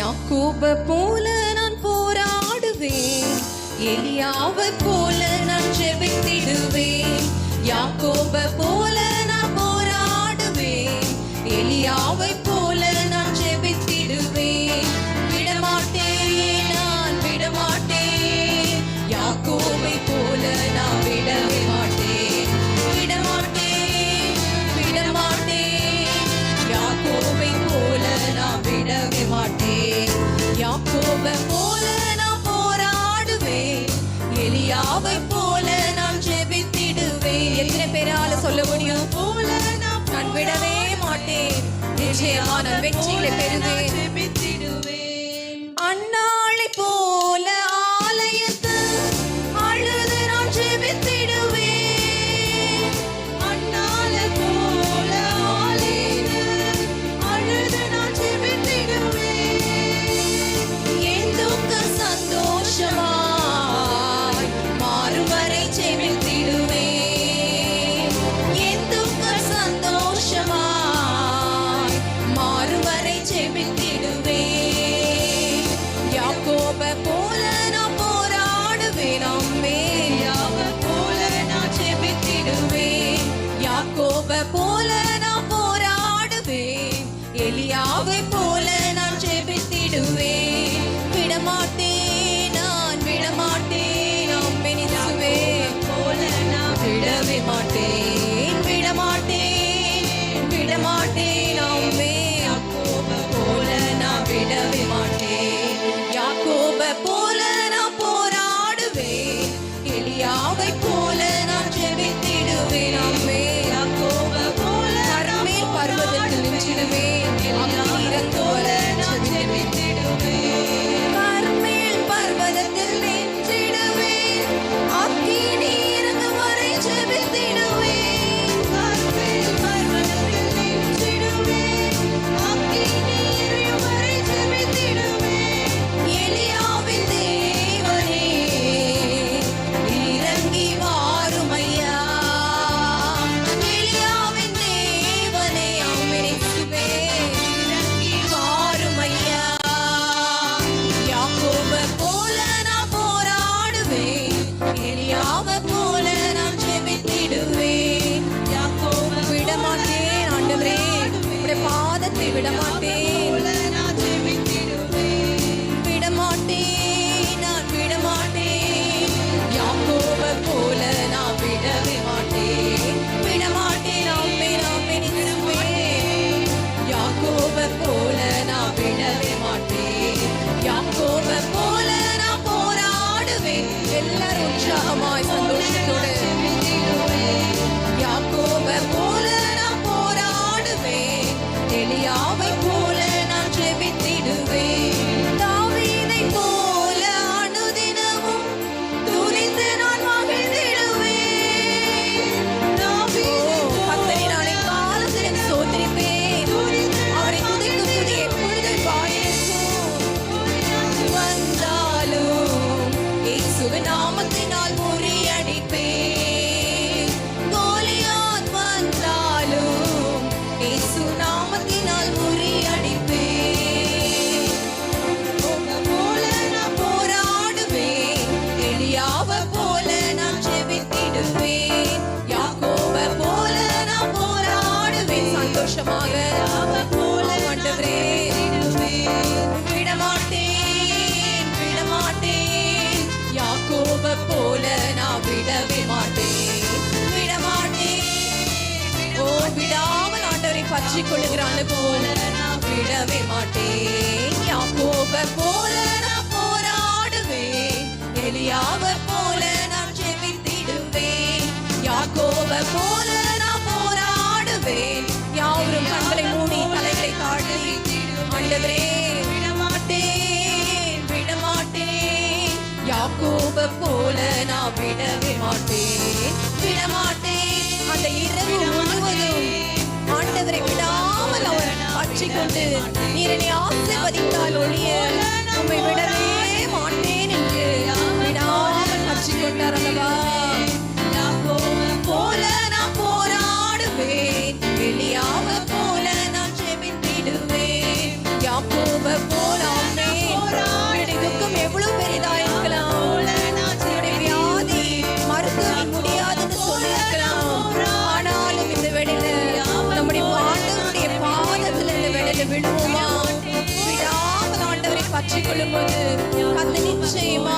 யாக்கோபை போல நான் போராடுவேன், எலியாவை போல நான் ஜெபித்திடுவேன். யாக்கோபை போல நான் போராடுவேன், எலியாவை போல நான் ஜெபித்திடுவேன். விடமாட்டேன், நான் விடமாட்டேன், யாக்கோபை போல நான் விடவே மாட்டேன். விடமாட்டேன், விடமாட்டேன், யாக்கோபை போல நான் விடவே மாட்டேன். யாக்கோபை போல நான் போராடுவேன், எலியாவை போல நான் ஜெபித்திடுவேன். எத்தனை பேரால சொல்ல முடியும்? போல நான் விடவே மாட்டேன், நிச்சயமா நான் வெற்றிகளை பெறுவேன். அன்னாளை போல ஆலயத்து அழுது நான் ஜெபித்திடுவேன். அன்னாளை போல ஆலயத்து அழுது நான் ஜெபித்திடுவேன். என் துக்க சந்தோஷமாய் மாறும் வரை ஜெபித்திடுவேன். என் துக்க சந்தோஷமாய் மாறும் வரை ஜெபித்திடுவேன். யாக்கோபை போல நான் போராடுவேன், அம்மே போல நான் ஜெபித்திடுவேன். யாக்கோபை போல நான் போராடுவேன், எலியாவை போல நான் ஜெபித்திடுவேன். விடமாட்டேன், நான் விடமாட்டேன், அம்மே நிசுவே போல நான் விடவே மாட்டேன். விடமாட்டேன், விடமாட்டேன், அம்மே யாக்கோபை போல நான் விடவே மாட்டேன். யாக்கோபை போல நான் போராடுவேன், எலியாவை போல நான் ஜெபித்திடுவேன். அம்மே யாக்கோபை போல கர்மேல் பர்வதத்தில் நின்றிடுவேன், அக்கினி இறங்கும் வரை நான் ஜெபித்திடுவேன். கர்மேல் பர்வதத்தில் நின்றிடுவேன், அக்கினி இறங்கும் வரை ஜெபித்திடுவேன். கர்மேல் பர்வதத்தில் நின்றிடுவேன், அக்கினி இறங்கும் வரை ஜெபித்திடுவேன். எலியாவின் தேவனே இறங்கி வாரும் ஐயா, எலியாவின் தேவனே அம்மினிசுவே இறங்கி வாரும் ஐயா. யாக்கோபை போல நான் போராடுவேன், எலியாவை போல நான் ஜெபித்திடுவேன். யாக்கோபை விடமாட்டேன், ஆண்டவரே உம்முடைய பாதத்தை விடமாட்டேன், விடமாட்டேன், நான் விடமாட்டேன். யாக்கோபை போல நான் விடவே மாட்டேன். விடமாட்டேன், அம்மே நாமே நிறுவேன். யாக்கோபை போல நான் விடவே மாட்டேன். யாக்கோபை போல நான் போராடுவேன். எல்லாரும் உற்சாகமாய் சந்தோஷத்தோடு யாக்கோபை போல நான் போராடுவேன், எலியாவை போல நான் ஜெபித்திடுவேன். தாவீதை போல அனுதினமும் துதித்து நான் மகிழ்ந்திடுவேன். கர்த்தரை நான் எக்காலத்திலும் ஸ்தோத்திரிப்பேன், அவரை துதிக்கும் துதி எப்பொழுதும் வாயிருக்கும். வந்தாலும் இயேசுவின் நாமத்தினால் முறியடிப்பேன். கோலியாத் வந்தாலும் இயேசு நாமத்தினால் முறியடிப்பேன். போல நான் போராடுவேன், எலியாவை போல நான் ஜெபித்திடுவேன். யாக்கோபை போல நான் போராடுவேன், சந்தோஷமாக ஆண்டவரே விடமாட்டேன், விடமாட்டேன். யாக்கோபை போல நான் விடவே மாட்டேன், விடமாட்டேன். ஓ விடாமல் ஆண்டவரை பற்றிக் கொள்ளுகிறான் போல நான் விடவே மாட்டேன். யாக்கோபை போல நான் போராடுவேன், எலியாவை போல நான் ஜெபித்திடுவேன். யாக்கோபை போல நான் போராடுவேன். யாவரும் கண்களை மூடி தலைகளை தாழ்த்தி ஆண்டவரே விடமாட்டேன், விடமாட்டேன். யாக்கோபை போல நான் விடவே மாட்டேன், விடமாட்டேன். அந்த இரவு முழுவதும் ஆண்டவரை விடாமல் அவர் பற்றிக் கொண்டு நீர் என்னை ஆசீர்வதித்தால் ஒழிய உம்மை விடவே மாட்டேன் என்று விடாமல் பற்றிக் கொண்டார் அல்லவா. யாக்கோபை போல நான் போராடுவேன், எலியாவை போல நான் ஜெபித்திடுவேன். யாக்கோபை போல சொல்லும்போது கர்த்தர் நிச்சயமா